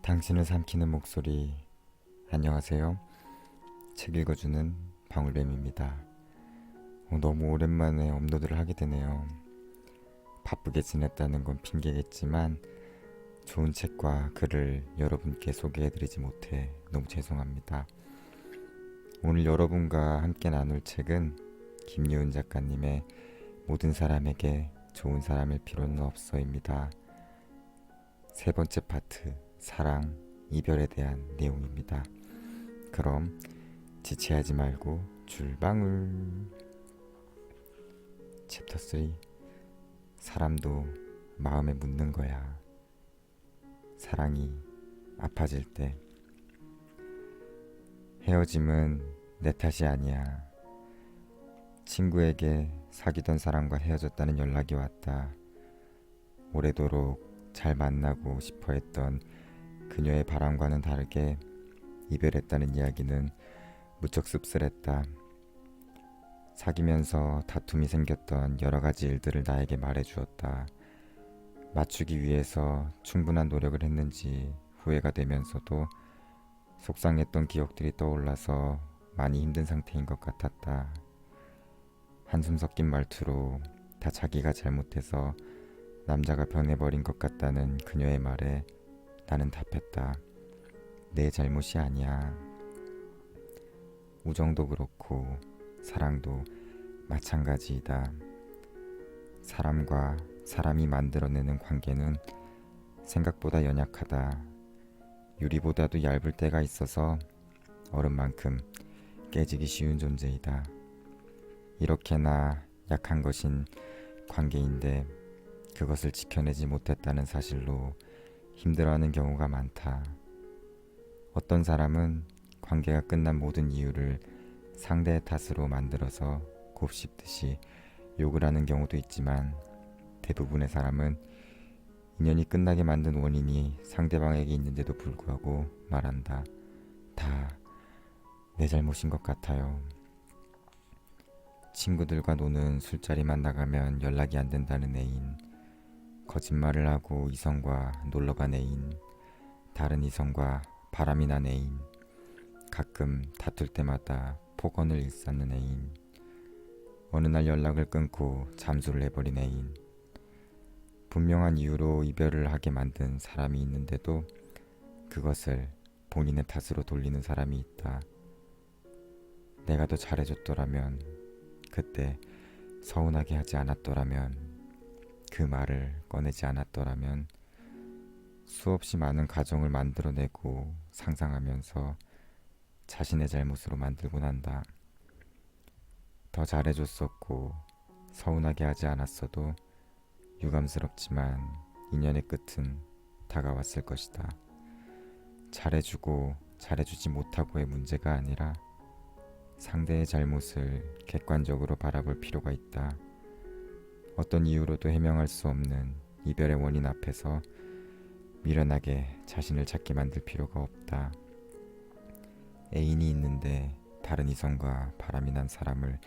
당신을 삼키는 목소리. 안녕하세요. 책 읽어주는 방울뱀입니다. 너무 오랜만에 업로드를 하게 되네요. 바쁘게 지냈다는 건 핑계겠지만 좋은 책과 글을 여러분께 소개해드리지 못해 너무 죄송합니다. 오늘 여러분과 함께 나눌 책은 김유은 작가님의 모든 사람에게 좋은 사람일 필요는 없어입니다. 세 번째 파트, 사랑, 이별에 대한 내용입니다. 그럼 지체하지 말고 줄방울. 챕터 3. 사람도 마음에 묻는 거야. 사랑이 아파질 때. 헤어짐은 내 탓이 아니야. 친구에게 사귀던 사람과 헤어졌다는 연락이 왔다. 오래도록 잘 만나고 싶어 했던 그녀의 바람과는 다르게 이별했다는 이야기는 무척 씁쓸했다. 사귀면서 다툼이 생겼던 여러 가지 일들을 나에게 말해주었다. 맞추기 위해서 충분한 노력을 했는지 후회가 되면서도 속상했던 기억들이 떠올라서 많이 힘든 상태인 것 같았다. 한숨 섞인 말투로 다 자기가 잘못해서 남자가 변해버린 것 같다는 그녀의 말에 나는 답했다. 내 잘못이 아니야. 우정도 그렇고 사랑도 마찬가지이다. 사람과 사람이 만들어내는 관계는 생각보다 연약하다. 유리보다도 얇을 때가 있어서 얼음만큼 깨지기 쉬운 존재이다. 이렇게나 약한 것인 관계인데 그것을 지켜내지 못했다는 사실로 힘들어하는 경우가 많다. 어떤 사람은 관계가 끝난 모든 이유를 상대의 탓으로 만들어서 곱씹듯이 욕을 하는 경우도 있지만 대부분의 사람은 인연이 끝나게 만든 원인이 상대방에게 있는데도 불구하고 말한다. 다 내 잘못인 것 같아요. 친구들과 노는 술자리만 나가면 연락이 안 된다는 애인, 거짓말을 하고 이성과 놀러간 애인, 다른 이성과 바람이 난 애인, 가끔 다툴 때마다 폭언을 일삼는 애인, 어느 날 연락을 끊고 잠수를 해버린 애인, 분명한 이유로 이별을 하게 만든 사람이 있는데도 그것을 본인의 탓으로 돌리는 사람이 있다. 내가 더 잘해줬더라면, 그때 서운하게 하지 않았더라면, 그 말을 꺼내지 않았더라면 수없이 많은 가정을 만들어내고 상상하면서 자신의 잘못으로 만들곤 한다. 더 잘해줬었고 서운하게 하지 않았어도 유감스럽지만 인연의 끝은 다가왔을 것이다. 잘해주고 잘해주지 못하고의 문제가 아니라 상대의 잘못을 객관적으로 바라볼 필요가 있다. 어떤 이유로도 해명할 수 없는 이별의 원인 앞에서 미련하게 자신을 찾게 만들 필요가 없다. 애인이 있는데 다른 이성과 바람이 난 사람을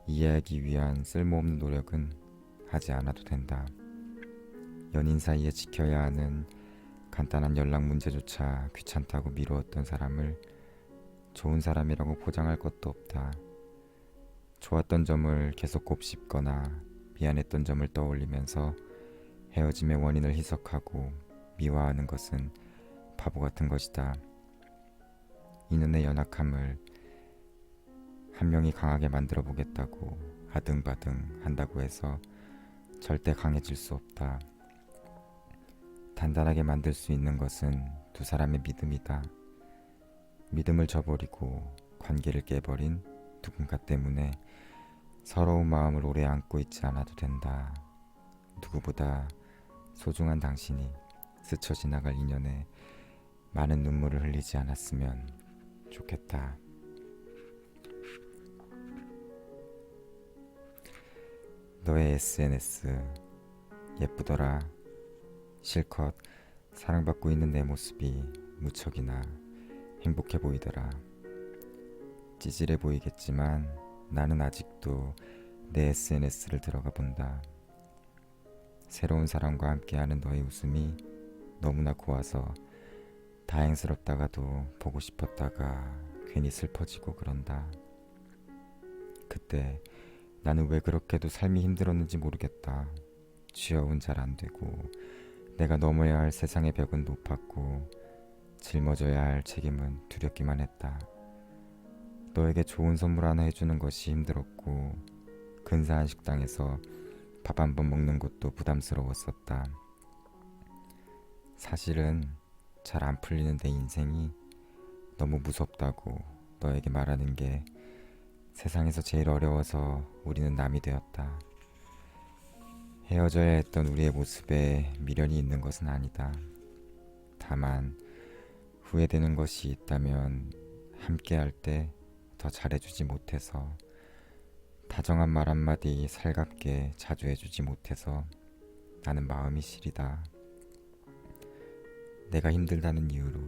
이해하기 위한 쓸모없는 노력은 하지 않아도 된다. 연인 사이에 지켜야 하는 간단한 연락 문제조차 귀찮다고 미루었던 사람을 좋은 사람이라고 포장할 것도 없다. 좋았던 점을 계속 곱씹거나 미안했던 점을 떠올리면서 헤어짐의 원인을 희석하고 미화하는 것은 바보 같은 것이다. 인연의 연약함을 한 명이 강하게 만들어 보겠다고 아등바등 한다고 해서 절대 강해질 수 없다. 단단하게 만들 수 있는 것은 두 사람의 믿음이다. 믿음을 저버리고 관계를 깨버린 누군가 때문에 서러운 마음을 오래 안고 있지 않아도 된다. 누구보다 소중한 당신이 스쳐 지나갈 인연에 많은 눈물을 흘리지 않았으면 좋겠다. 너의 SNS 예쁘더라. 실컷 사랑받고 있는 내 모습이 무척이나 행복해 보이더라. 찌질해 보이겠지만 나는 아직도 내 SNS를 들어가 본다. 새로운 사람과 함께하는 너의 웃음이 너무나 고와서 다행스럽다가도 보고 싶었다가 괜히 슬퍼지고 그런다. 그때 나는 왜 그렇게도 삶이 힘들었는지 모르겠다. 취업은 잘 안 되고 내가 넘어야 할 세상의 벽은 높았고 짊어져야 할 책임은 두렵기만 했다. 너에게 좋은 선물 하나 해주는 것이 힘들었고 근사한 식당에서 밥 한 번 먹는 것도 부담스러웠었다. 사실은 잘 안 풀리는 내 인생이 너무 무섭다고 너에게 말하는 게 세상에서 제일 어려워서 우리는 남이 되었다. 헤어져야 했던 우리의 모습에 미련이 있는 것은 아니다. 다만 후회되는 것이 있다면 함께 할 때 더 잘해주지 못해서, 다정한 말 한마디 살갑게 자주 해주지 못해서 나는 마음이 시리다. 내가 힘들다는 이유로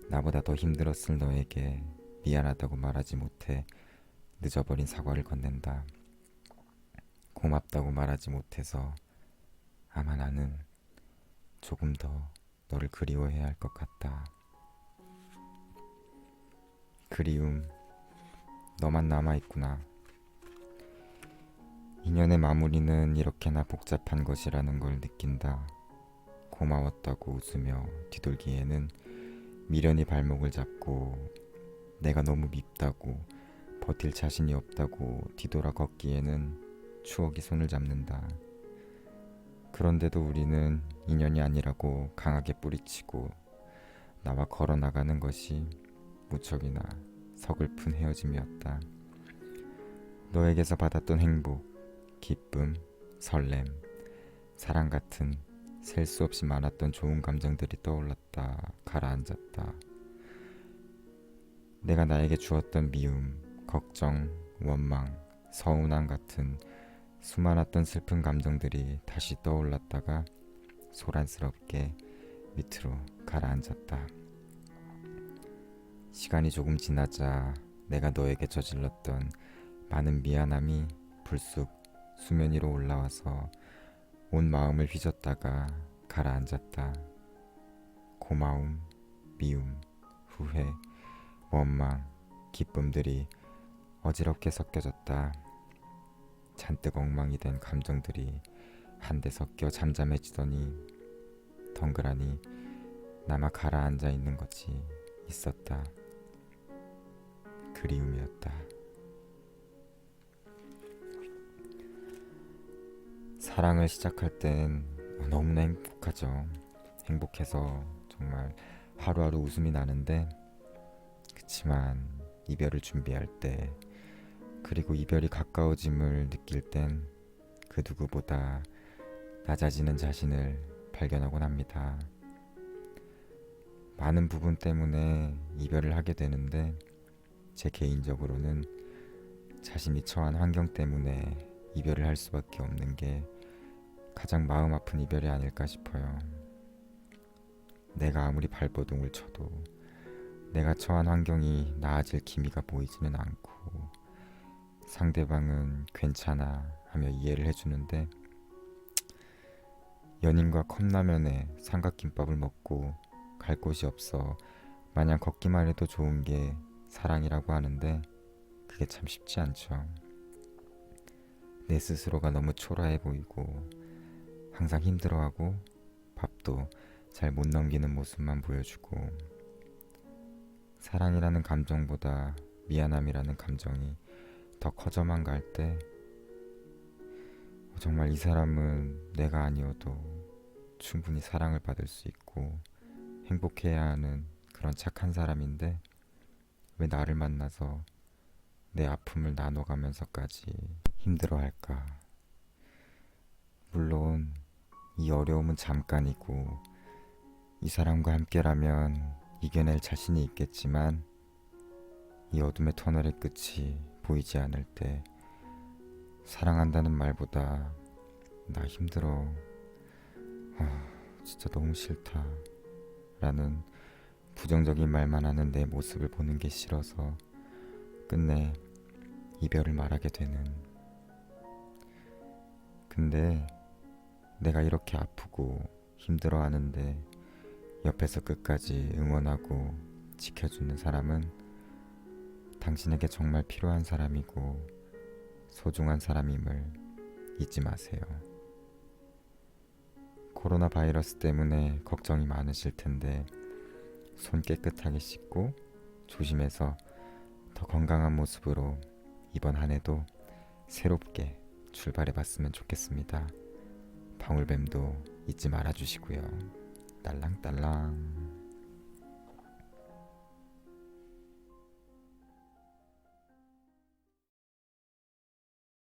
나보다 더 힘들었을 너에게 미안하다고 말하지 못해 늦어버린 사과를 건넨다. 고맙다고 말하지 못해서 아마 나는 조금 더 너를 그리워해야 할 것 같다. 그리움, 너만 남아있구나. 인연의 마무리는 이렇게나 복잡한 것이라는 걸 느낀다. 고마웠다고 웃으며 뒤돌기에는 미련이 발목을 잡고, 내가 너무 밉다고 버틸 자신이 없다고 뒤돌아 걷기에는 추억이 손을 잡는다. 그런데도 우리는 인연이 아니라고 강하게 뿌리치고 나와 걸어나가는 것이 무척이나 서글픈 헤어짐이었다. 너에게서 받았던 행복, 기쁨, 설렘, 사랑 같은 셀 수 없이 많았던 좋은 감정들이 떠올랐다 가라앉았다. 내가 나에게 주었던 미움, 걱정, 원망, 서운함 같은 수많았던 슬픈 감정들이 다시 떠올랐다가 소란스럽게 밑으로 가라앉았다. 시간이 조금 지나자 내가 너에게 저질렀던 많은 미안함이 불쑥 수면 위로 올라와서 온 마음을 휘젓다가 가라앉았다. 고마움, 미움, 후회, 원망, 기쁨들이 어지럽게 섞여졌다. 잔뜩 엉망이 된 감정들이 한데 섞여 잠잠해지더니 덩그라니 남아 가라앉아 있는 것이 있었다. 그리움이었다. 사랑을 시작할 땐 너무나 행복하죠. 행복해서 정말 하루하루 웃음이 나는데, 그치만 이별을 준비할 때, 그리고 이별이 가까워짐을 느낄 땐 그 누구보다 낮아지는 자신을 발견하곤 합니다. 많은 부분 때문에 이별을 하게 되는데, 제 개인적으로는 자신이 처한 환경 때문에 이별을 할 수밖에 없는 게 가장 마음 아픈 이별이 아닐까 싶어요. 내가 아무리 발버둥을 쳐도 내가 처한 환경이 나아질 기미가 보이지는 않고, 상대방은 괜찮아 하며 이해를 해주는데, 연인과 컵라면에 삼각김밥을 먹고 갈 곳이 없어 마냥 걷기만 해도 좋은 게 사랑이라고 하는데, 그게 참 쉽지 않죠. 내 스스로가 너무 초라해 보이고 항상 힘들어하고 밥도 잘 못 넘기는 모습만 보여주고, 사랑이라는 감정보다 미안함이라는 감정이 더 커져만 갈 때 정말 이 사람은 내가 아니어도 충분히 사랑을 받을 수 있고 행복해야 하는 그런 착한 사람인데, 왜 나를 만나서 내 아픔을 나눠가면서까지 힘들어할까. 물론 이 어려움은 잠깐이고 이 사람과 함께라면 이겨낼 자신이 있겠지만, 이 어둠의 터널의 끝이 보이지 않을 때 사랑한다는 말보다 나 힘들어, 진짜 너무 싫다 라는 부정적인 말만 하는 내 모습을 보는 게 싫어서 끝내 이별을 말하게 되는. 근데 내가 이렇게 아프고 힘들어 하는데 옆에서 끝까지 응원하고 지켜주는 사람은 당신에게 정말 필요한 사람이고 소중한 사람임을 잊지 마세요. 코로나 바이러스 때문에 걱정이 많으실 텐데 손 깨끗하게 씻고 조심해서 더 건강한 모습으로 이번 한 해도 새롭게 출발해 봤으면 좋겠습니다. 방울뱀도 잊지 말아 주시고요. 딸랑딸랑.